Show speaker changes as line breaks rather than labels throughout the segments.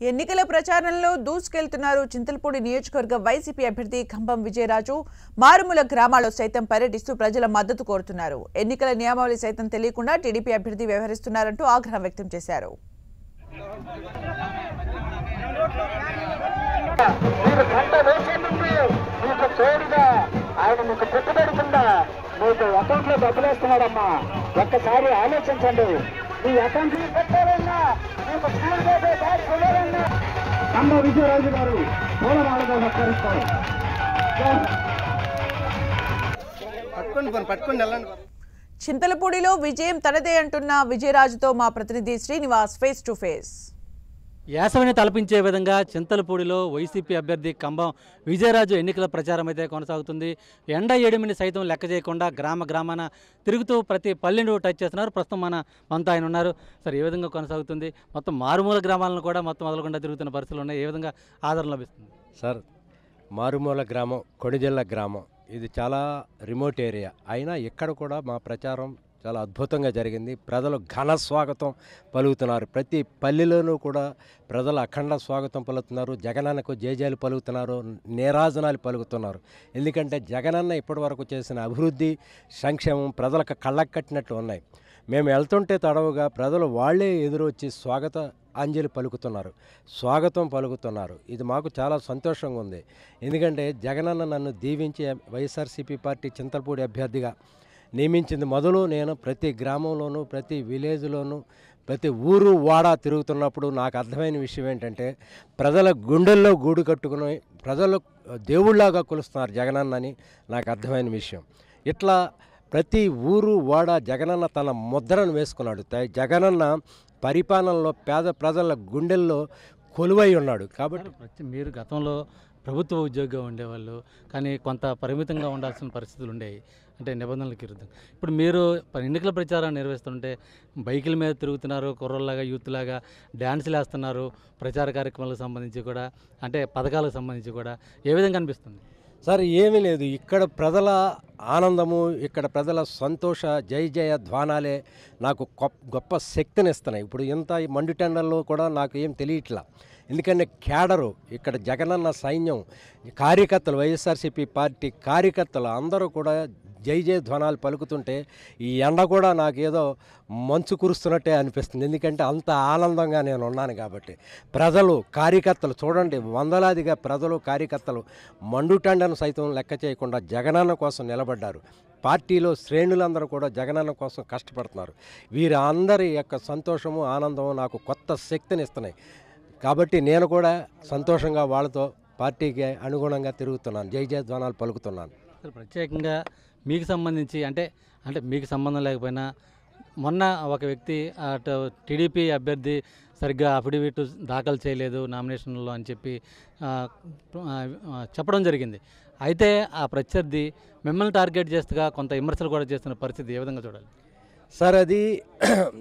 ఎన్నికల ప్రచారంలో దూసుకెళ్తున్నారు చింతలపూడి నియోజకవర్గ వైసీపీ అభ్యర్థి ఖంభం విజయరాజు. మారుమూల గ్రామాల్లో సైతం పర్యటిస్తూ ప్రజల మద్దతు కోరుతున్నారు. ఎన్నికల నియమావళి సైతం తెలియకుండా టీడీపీ అభ్యర్థి వ్యవహరిస్తున్నారంటూ ఆగ్రహం వ్యక్తం చేశారు.
ఒక్కసారి ఆలోచించండి. మీ అకౌంట్ పెట్టాలన్నా ఖంభ విజయరాజు గారు పూలమాలగా సత్కరిస్తారు.
చింతలపూడిలో విజయం తనదే అంటున్న విజయరాజుతో మా ప్రతినిధి శ్రీనివాస్ ఫేస్ టు ఫేస్.
యాసవిని తలపించే విధంగా చింతలపూడిలో వైసీపీ అభ్యర్థి ఖంభం విజయరాజు ఎన్నికల ప్రచారం అయితే కొనసాగుతుంది. ఎండ ఏడుమిని సైతం లెక్క చేయకుండా గ్రామాన తిరుగుతూ ప్రతి పల్లెను టచ్ చేస్తున్నారు. ప్రస్తుతం మనతో ఆయన ఉన్నారు. సార్, ఏ విధంగా కొనసాగుతుంది? మొత్తం మారుమూల గ్రామాలను కూడా మొత్తం వదలకుండా తిరుగుతున్న పరిస్థితులు ఉన్నాయి. ఏ విధంగా ఆదరణ లభిస్తుంది?
సార్, మారుమూల గ్రామం కొణిజెల్ల గ్రామం, ఇది చాలా రిమోట్ ఏరియా అయినా ఇక్కడ కూడా మా ప్రచారం చాలా అద్భుతంగా జరిగింది. ప్రజలు ఘన స్వాగతం పలుకుతున్నారు. ప్రతి పల్లెలోనూ కూడా ప్రజలు అఖండ స్వాగతం పలుకుతున్నారు. జగనన్నకు జయజయలు పలుకుతున్నారు, నీరాజనాలు పలుకుతున్నారు. ఎందుకంటే జగనన్న ఇప్పటివరకు చేసిన అభివృద్ధి సంక్షేమం ప్రజలకు కళ్ళకు కట్టినట్టు ఉన్నాయి. మేము వెళ్తుంటే తడవుగా ప్రజలు వాళ్లే ఎదురొచ్చి అంజలి పలుకుతున్నారు, స్వాగతం పలుకుతున్నారు. ఇది మాకు చాలా సంతోషంగా ఉంది. ఎందుకంటే జగనన్న నన్ను దీవించి వైఎస్ఆర్సీపీ పార్టీ చింతలపూడి అభ్యర్థిగా నియమించింది మొదలు నేను ప్రతి గ్రామంలోనూ ప్రతి విలేజ్లోనూ ప్రతి ఊరు వాడ తిరుగుతున్నప్పుడు నాకు అర్థమైన విషయం ఏంటంటే ప్రజల గుండెల్లో గూడు కట్టుకుని ప్రజలు దేవుళ్లాగా కొలుస్తున్నారు జగనన్నని నాకు అర్థమైన విషయం. ఇట్లా ప్రతి ఊరు వాడ జగనన్న తన ముద్రను వేసుకున్నాడు. జగనన్న పరిపాలనలో పేద ప్రజల గుండెల్లో కొలువై ఉన్నాడు. కాబట్టి
మీరు గతంలో ప్రభుత్వ ఉద్యోగంగా ఉండేవాళ్ళు, కానీ కొంత పరిమితంగా ఉండాల్సిన పరిస్థితులు ఉండేవి, అంటే నిబంధనలకు విరుద్ధంగా. ఇప్పుడు మీరు ఎన్నికల ప్రచారాన్ని నిర్వహిస్తుంటే బైకుల మీద తిరుగుతున్నారు, కుర్రల్లాగా యూత్లాగా డ్యాన్సులు వేస్తున్నారు. ప్రచార కార్యక్రమాలకు సంబంధించి కూడా, అంటే పథకాలకు సంబంధించి కూడా ఏ విధంగా అనిపిస్తుంది?
సార్, ఏమీ లేదు. ఇక్కడ ప్రజల ఆనందము, ఇక్కడ ప్రజల సంతోష జయ జయ ధ్వానాలే నాకు గొప్ప శక్తిని ఇస్తున్నాయి. ఇప్పుడు ఇంత మండుటెండల్లో కూడా నాకు ఏం తెలియట్లా. ఎందుకంటే క్యాడరు ఇక్కడ జగనన్న సైన్యం కార్యకర్తలు, వైఎస్ఆర్సీపీ పార్టీ కార్యకర్తలు అందరూ కూడా జై జయ ధ్వనాలు పలుకుతుంటే ఈ ఎండ కూడా నాకేదో మంచు కురుస్తున్నట్టే అనిపిస్తుంది. ఎందుకంటే అంత ఆనందంగా నేను ఉన్నాను కాబట్టి. ప్రజలు కార్యకర్తలు చూడండి, వందలాదిగా ప్రజలు కార్యకర్తలు మండుటెండను సైతం లెక్క చేయకుండా జగనన్న కోసం నిలబడ్డారు. పార్టీలో శ్రేణులందరూ కూడా జగనన్న కోసం కష్టపడుతున్నారు. వీరందరి యొక్క సంతోషము ఆనందము నాకు కొత్త శక్తిని ఇస్తున్నాయి. కాబట్టి నేను కూడా సంతోషంగా వాళ్ళతో పార్టీకి అనుగుణంగా తిరుగుతున్నాను, జై జయ ధ్వానాలు పలుకుతున్నాను.
ప్రత్యేకంగా మీకు సంబంధించి అంటే మీకు సంబంధం లేకపోయినా మొన్న ఒక వ్యక్తి అటు టీడీపీ అభ్యర్థి సరిగ్గా అఫిడవిట్ దాఖలు చేయలేదు నామినేషన్లో అని చెప్పి చెప్పడం జరిగింది. అయితే ఆ ప్రత్యర్థి మిమ్మల్ని టార్గెట్ చేస్తుగా కొంత విమర్శలు కూడా చేస్తున్న పరిస్థితి ఏ విధంగా చూడాలి?
సార్, అది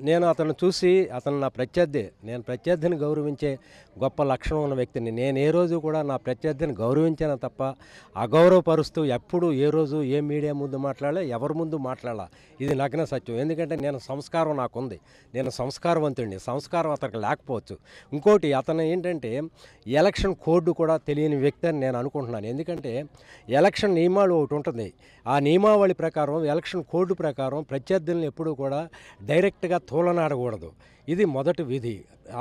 నేను అతను చూసి అతను నా ప్రత్యర్థి, నేను ప్రత్యర్థిని గౌరవించే గొప్ప లక్షణం ఉన్న వ్యక్తిని. నేను ఏ రోజు కూడా నా ప్రత్యర్థిని గౌరవించాను తప్ప అగౌరవపరుస్తూ ఎప్పుడు ఏ రోజు ఏ మీడియా ముందు మాట్లాడాలా, ఎవరి ముందు మాట్లాడాలా, ఇది నగ్న సత్యం. ఎందుకంటే నేను సంస్కారం నాకుంది, నేను సంస్కారవంతుడిని. సంస్కారం అతనికి లేకపోవచ్చు. ఇంకోటి, అతను ఏంటంటే ఎలక్షన్ కోడ్ కూడా తెలియని వ్యక్తి అని నేను అనుకుంటున్నాను. ఎందుకంటే ఎలక్షన్ నియమాలు ఒకటి ఉంటుంది. ఆ నియమావళి ప్రకారం ఎలక్షన్ కోడ్ ప్రకారం ప్రత్యర్థులను ఎప్పుడూ కూడా డైరెక్ట్గా తోలనాడకూడదు. ఇది మొదటి విధి.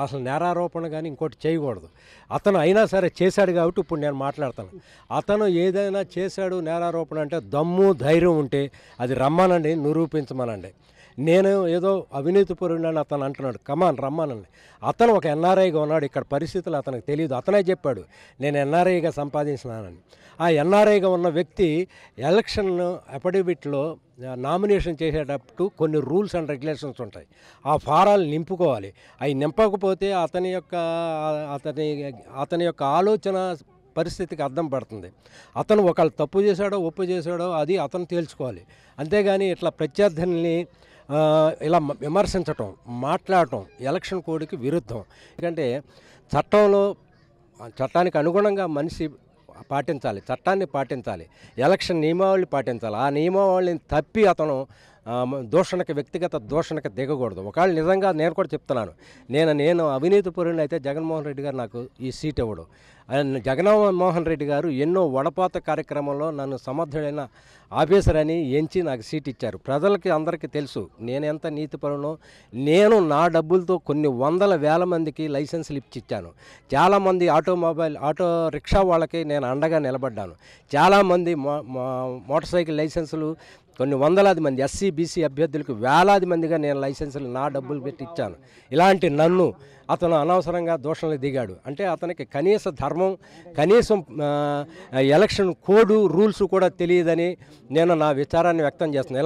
అసలు నేరారోపణ కానీ ఇంకోటి చేయకూడదు. అతను అయినా సరే చేశాడు కాబట్టి ఇప్పుడు నేను మాట్లాడతాను. అతను ఏదైనా చేశాడు నేరారోపణ అంటే దమ్ము ధైర్యం ఉంటే అది రమ్మనండి, నిరూపించమనండి. నేను ఏదో అవినీతిపరుడని అతను అంటున్నాడు, కమాన్ రమ్మనండి. అతను ఒక ఎన్ఆర్ఐగా ఉన్నాడు. ఇక్కడ పరిస్థితులు అతనికి తెలియదు. అతనే చెప్పాడు నేను ఎన్ఆర్ఐగా సంపాదించినానని. ఆ ఎన్ఆర్ఐగా ఉన్న వ్యక్తి ఎలక్షన్ అఫిడవిట్లో నామినేషన్ చేసేటప్పుడు కొన్ని రూల్స్ అండ్ రెగ్యులేషన్స్ ఉంటాయి. ఆ ఫారాలు నింపుకోవాలి. అవి నింపకపోతే అతని యొక్క ఆలోచన పరిస్థితికి అర్థం పడుతుంది. అతను ఒకళ్ళు తప్పు చేశాడో ఒప్పు చేశాడో అది అతను తేల్చుకోవాలి. అంతేగాని ఇట్లా ప్రత్యర్థుల్ని ఇలా విమర్శించటం, మాట్లాడటం ఎలక్షన్ కోడ్కి విరుద్ధం. ఎందుకంటే చట్టానికి అనుగుణంగా మనిషి పాటించాలి, చట్టాన్ని పాటించాలి, ఎలక్షన్ నియమావళి పాటించాలి. ఆ నియమావళిని తప్పి అతను దూషణకి వ్యక్తిగత దూషణకి దిగకూడదు. ఒకవేళ నిజంగా నేను కూడా చెప్తున్నాను, నేను అవినీతి పరుని అయితే జగన్మోహన్ రెడ్డి గారు నాకు ఈ సీట్ ఇవ్వడు. జగన్మోహన్ రెడ్డి గారు ఎన్నో వడపాత కార్యక్రమంలో నన్ను సమర్థుడైన ఆఫీసర్ అని ఎంచి నాకు సీట్ ఇచ్చారు. ప్రజలకి అందరికీ తెలుసు నేను ఎంత నీతిపరునో. నేను నా డబ్బులతో కొన్ని వందల వేల మందికి లైసెన్సులు ఇచ్చాను. చాలామంది ఆటో రిక్షా వాళ్ళకి నేను అండగా నిలబడ్డాను. చాలామంది మోటార్ సైకిల్ లైసెన్సులు కొన్ని వందలాది మంది ఎస్సీ బీసీ అభ్యర్థులకు వేలాది మందిగా నేను లైసెన్సులు నా డబ్బులు పెట్టి ఇచ్చాను. ఇలాంటి నన్ను అతను అనవసరంగా దూషణలు దిగాడు. అంటే అతనికి కనీస ధర్మం, కనీసం ఎలక్షన్ కోడ్ రూల్స్ కూడా తెలియదని నేను నా విచారాన్ని వ్యక్తం చేస్తున్నాను.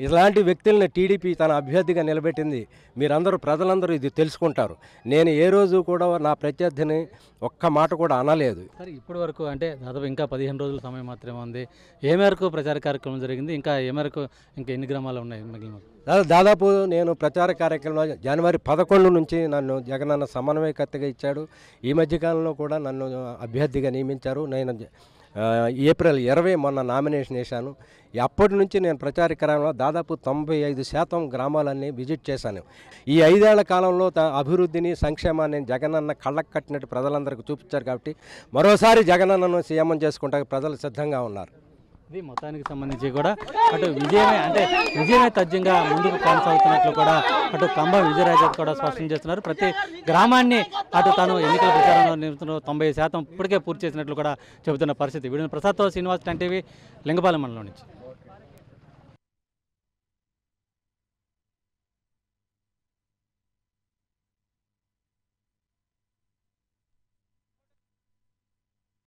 ఇలాంటి వ్యక్తుల్ని టీడీపీ తన అభ్యర్థిగా నిలబెట్టింది. మీరందరూ ప్రజలందరూ ఇది తెలుసుకుంటారు. నేను ఏ రోజు కూడా నా ప్రత్యర్థిని ఒక్క మాట కూడా అనలేదు.
సరే, ఇప్పటి వరకు అంటే దాదాపు ఇంకా 15 రోజుల సమయం మాత్రమే ఉంది. ఏ మేరకు ప్రచార కార్యక్రమం జరిగింది? ఇంకా ఏ మేరకు ఇంకా ఎన్ని గ్రామాలు ఉన్నాయి మిగిలిన?
దాదాపు నేను ప్రచార కార్యక్రమంలో జనవరి 11 నుంచి నన్ను జగనన్న సమన్వయకర్తగా ఇచ్చాడు. ఈ మధ్యకాలంలో కూడా నన్ను అభ్యర్థిగా నియమించారు. నేను ఏప్రిల్ 20 మొన్న నామినేషన్ వేశాను. అప్పటి నుంచి నేను ప్రచార కార్యక్రమంలో దాదాపు 95% గ్రామాలన్నీ విజిట్ చేశాను. ఈ 5 ఏళ్ల కాలంలో అభివృద్ధిని, సంక్షేమాన్ని జగనన్న కళ్ళకు కట్టినట్టు ప్రజలందరికీ చూపించారు. కాబట్టి మరోసారి జగనన్నను సీఎం చేసుకుంటే ప్రజలు సిద్ధంగా ఉన్నారు.
ఇది మొత్తానికి సంబంధించి కూడా అటు విజయమే తథ్యంగా ముందుకు కొనసాగుతున్నట్లు కూడా అటు కంబం విజయరాజు కూడా స్పష్టం చేస్తున్నారు. ప్రతి గ్రామాన్ని అటు తాను ఎన్నికల ప్రచారంలో నిలుపుతున్న 90% ఇప్పటికే పూర్తి చేసినట్లు కూడా చెబుతున్న పరిస్థితి. వీడియో ప్రసాద్తో శ్రీనివాస్, 10 టీవీ, లింగపాలెం మండలం నుంచి.